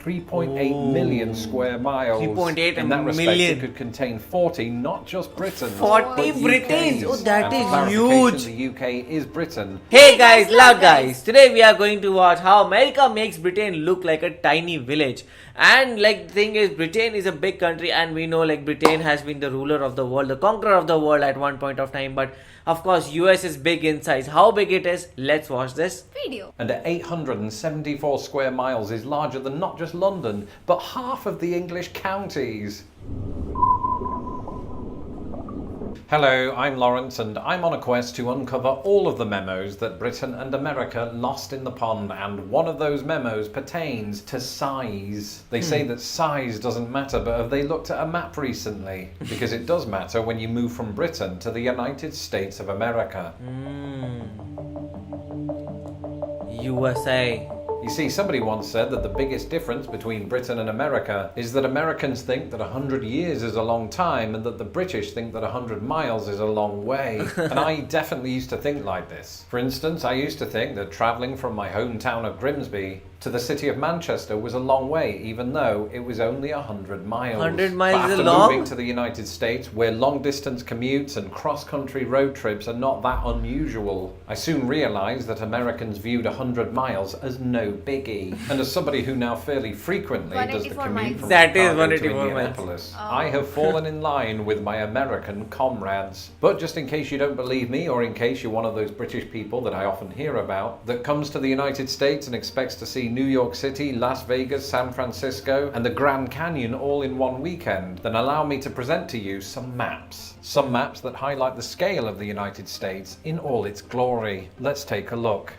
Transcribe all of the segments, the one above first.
3.8 million square miles. 3.8 In that respect, million. it could contain 40, not just Britain's, 40 but Britain's. UK's. Oh, that And is for clarification, huge. The UK is Britain. Hey guys, loud guys. Today we are going to watch how America makes Britain look like a tiny village. And like the thing is, Britain is a big country, and we know like Britain has been the ruler of the world, the conqueror of the world at one point of time. But of course, US is big in size. How big it is? Let's watch this video. And at 874 square miles is larger than not just London, but half of the English counties. Hello, I'm Lawrence, and I'm on a quest to uncover all of the memos that Britain and America lost in the pond, and one of those memos pertains to size. They say that size doesn't matter, but have they looked at a map recently? Because it does matter when you move from Britain to the United States of America. USA. You see, somebody once said that the biggest difference between Britain and America is that Americans think that 100 years is a long time and that the British think that 100 miles is a long way. And I definitely used to think like this. For instance, I used to think that travelling from my hometown of Grimsby to the city of Manchester was a long way, even though it was only 100 miles. 100 miles but is after long? moving to the United States, where long-distance commutes and cross-country road trips are not that unusual, I soon realised that Americans viewed 100 miles as no biggie. And as somebody who now fairly frequently does the 184 commute miles. from That is Chicago to 184 miles. Indianapolis, I have fallen in line with my American comrades. But just in case you don't believe me, or in case you're one of those British people that I often hear about, that comes to the United States and expects to see New York City, Las Vegas, San Francisco, and the Grand Canyon all in one weekend, then allow me to present to you some maps. Some maps that highlight the scale of the United States in all its glory. Let's take a look.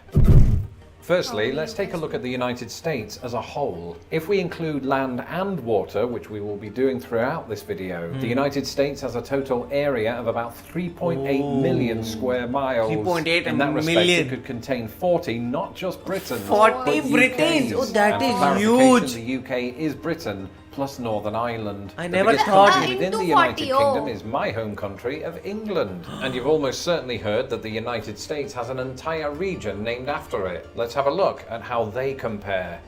Firstly, let's take a look at the United States as a whole. If we include land and water, which we will be doing throughout this video, the United States has a total area of about 3.8 million square miles. 3.8 In that respect, million. it could contain 40, not just Britain, 40 Britains. Oh, that and is for clarification, huge. The UK is Britain, plus Northern Ireland. I The never biggest thought- country within the Into United 40, Kingdom is my home country of England. And you've almost certainly heard that the United States has an entire region named after it. Let's have a look at how they compare.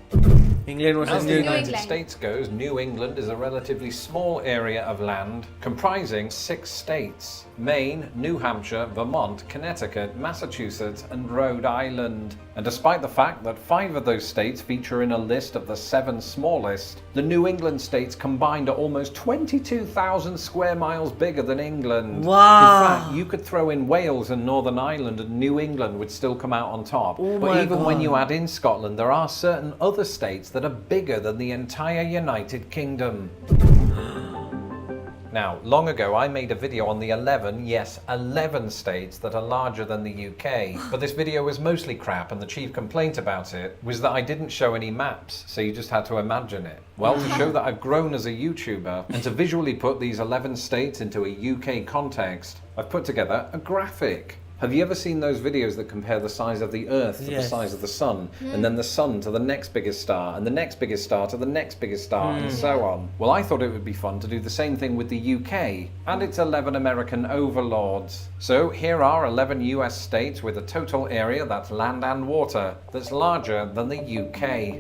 England versus As the New United England. States goes, New England is a relatively small area of land comprising 6 states: Maine, New Hampshire, Vermont, Connecticut, Massachusetts, and Rhode Island. And despite the fact that 5 of those states feature in a list of the 7 smallest, the New England states combined are almost 22,000 square miles bigger than England. Wow. In fact, you could throw in Wales and Northern Ireland and New England would still come out on top. Oh but my even when God. you add in Scotland, there are certain other states that are bigger than the entire United Kingdom. Now, long ago I made a video on the 11 states that are larger than the UK, but this video was mostly crap, and the chief complaint about it was that I didn't show any maps, so you just had to imagine it. Well, to show that I've grown as a YouTuber, and to visually put these 11 states into a UK context, I've put together a graphic. Have you ever seen those videos that compare the size of the Earth to the Yes. size of the Sun, and then the Sun to the next biggest star, and the next biggest star to the next biggest star, and so on? Well, I thought it would be fun to do the same thing with the UK and its 11 American overlords. So here are 11 US states with a total area, that's land and water, that's larger than the UK.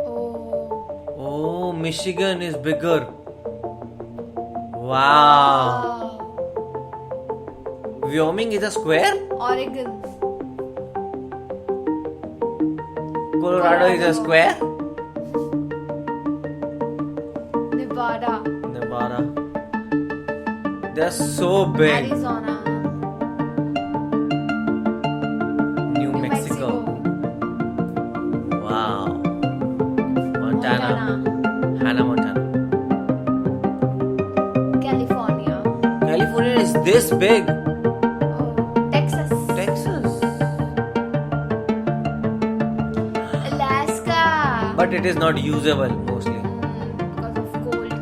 Oh. Oh, Michigan is bigger. Wow. Wyoming is a square? Oregon. Colorado is a square? Nevada. Nevada. They're so big. Arizona. New Mexico. Wow. Montana. Hannah, Montana. California. California is this big. Oh. Texas. Texas. Alaska. But it is not usable mostly. Because of cold.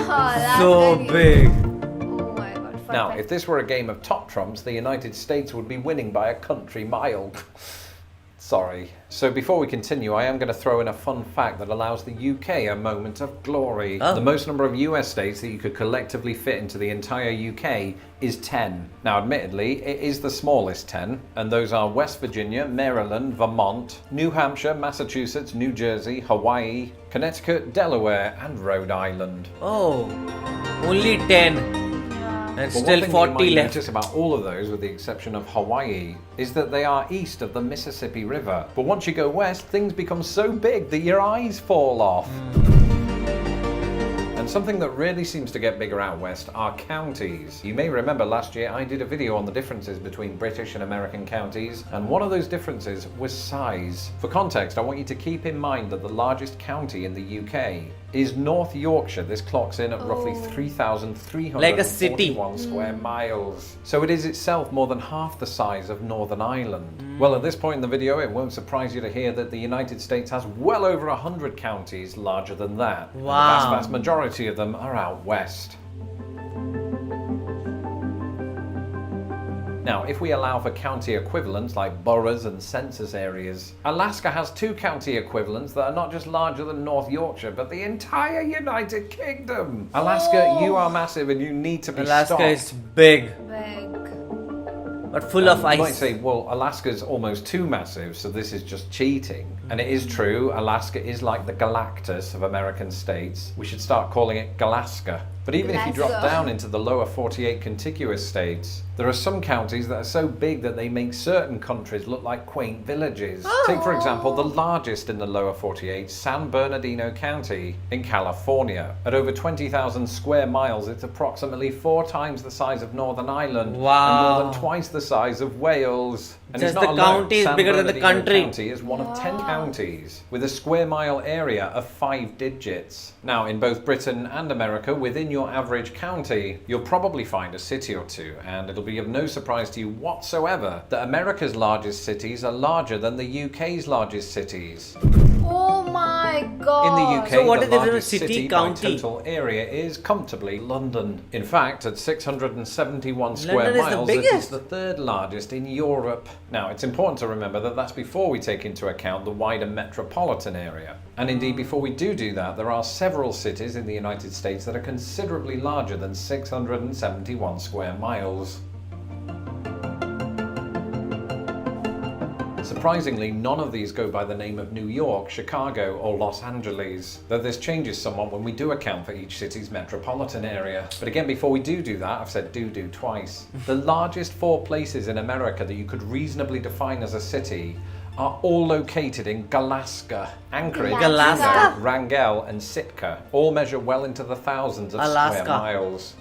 Alaska So is- big. Oh my god. Now, perfect. if this were a game of top trumps, the United States would be winning by a country mile. Sorry. So before we continue, I am going to throw in a fun fact that allows the UK a moment of glory. Oh. The most number of US states that you could collectively fit into the entire UK is 10. Now, admittedly, it is the smallest 10, and those are West Virginia, Maryland, Vermont, New Hampshire, Massachusetts, New Jersey, Hawaii, Connecticut, Delaware, and Rhode Island. Oh, only 10. Yeah. And But still one thing 40 you might left. notice about all of those, with the exception of Hawaii, is that they are east of the Mississippi River. But once you go west, things become so big that your eyes fall off. And something that really seems to get bigger out west are counties. You may remember last year I did a video on the differences between British and American counties, and one of those differences was size. For context, I want you to keep in mind that the largest county in the UK is North Yorkshire. This clocks in at roughly 3,341 Like a city. square miles. So it is itself more than half the size of Northern Ireland. Well, at this point in the video, it won't surprise you to hear that the United States has well over 100 counties larger than that. And the Wow. vast majority of them are out west. Now, if we allow for county equivalents like boroughs and census areas, Alaska has 2 county equivalents that are not just larger than North Yorkshire, but the entire United Kingdom. Alaska, you are massive and you need to be Alaska stopped. is big, Big. but full of You might ice. say, well, Alaska's almost too massive, so this is just cheating. And it is true, Alaska is like the Galactus of American states. We should start calling it Galaska. But even if you drop Glasgow. down into the lower 48 contiguous states, there are some counties that are so big that they make certain countries look like quaint villages. Take, for example, the largest in the lower 48, San Bernardino County in California. At over 20,000 square miles, it's approximately 4 times the size of Northern Ireland. Wow. And more than twice the size of Wales. And Just it's not the alone. county is San bigger than the Bernardino country. County is one of 10 counties with a square mile area of 5 digits. Now, in both Britain and America, within your average county, you'll probably find a city or two, and it'll be of no surprise to you whatsoever that America's largest cities are larger than the UK's largest cities. Oh my god. In the UK, So what the is the difference largest between city city, by county? total area is comfortably London. In fact, at 671 square London is the miles, it is biggest. the 3rd largest in Europe. Now, it's important to remember that that's before we take into account the wider metropolitan area. And indeed, before we do that, there are several cities in the United States that are considerably larger than 671 square miles. Surprisingly, none of these go by the name of New York, Chicago, or Los Angeles, though this changes somewhat when we do account for each city's metropolitan area. But again, before we do that, I've said do twice. The largest 4 places in America that you could reasonably define as a city are all located in Alaska, Anchorage, Alaska. Juneau, Wrangell, and Sitka. All measure well into the thousands of Alaska. square miles.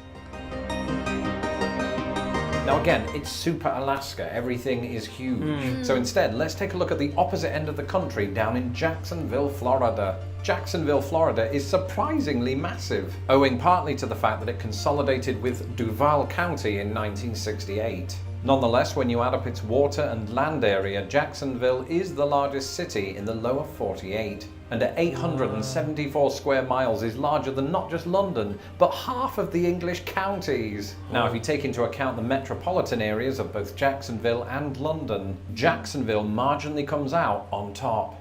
Now again, it's super Alaska, everything is huge. So instead, let's take a look at the opposite end of the country, down in Jacksonville, Florida. Jacksonville, Florida is surprisingly massive, owing partly to the fact that it consolidated with Duval County in 1968. Nonetheless, when you add up its water and land area, Jacksonville is the largest city in the lower 48. And at 874 square miles is larger than not just London, but half of the English counties. Now, if you take into account the metropolitan areas of both Jacksonville and London, Jacksonville marginally comes out on top.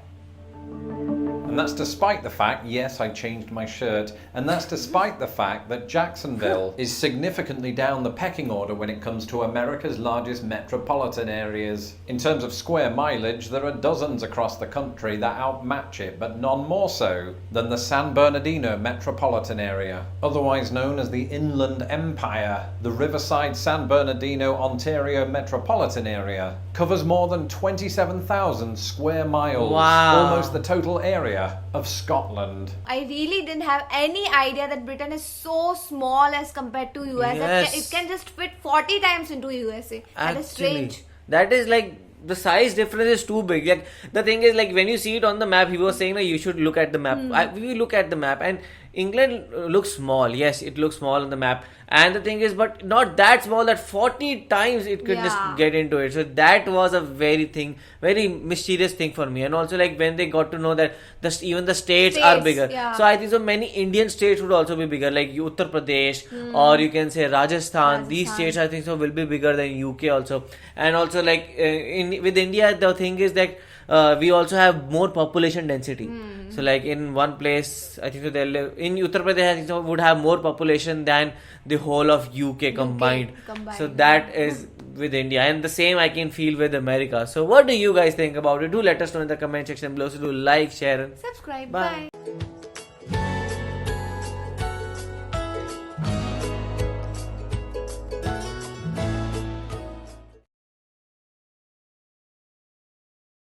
And that's despite the fact, yes, I changed my shirt, and that's despite the fact that Jacksonville is significantly down the pecking order when it comes to America's largest metropolitan areas. In terms of square mileage, there are dozens across the country that outmatch it, but none more so than the San Bernardino metropolitan area, otherwise known as the Inland Empire. The Riverside San Bernardino, Ontario metropolitan area covers more than 27,000 square miles, Wow. almost the total area of Scotland. I really didn't have any idea that Britain is so small as compared to US. Yes. It can just fit 40 times into USA. That is strange. That is like the size difference is too big. Like the thing is, like when you see it on the map, he was saying that you should look at the map. We look at the map, and England looks small. Yes, it looks small on the map. And the thing is, but not that small that 40 times it could just Yeah. get into it. So that was a very mysterious thing for me. And also like when they got to know that even the states are States, bigger. yeah. So I think so many Indian states would also be bigger, like Uttar Pradesh or you can say Rajasthan. These Rajasthan. states I think so will be bigger than UK also. And also like with India, the thing is that we also have more population density. So like in one place, I think so they live in Uttar Pradesh, I think so would have more population than the whole of UK combined. So that is with India, and the same I can feel with America. So what do you guys think about it? Do let us know in the comment section below. So do like, share, and Subscribe. Bye. Bye.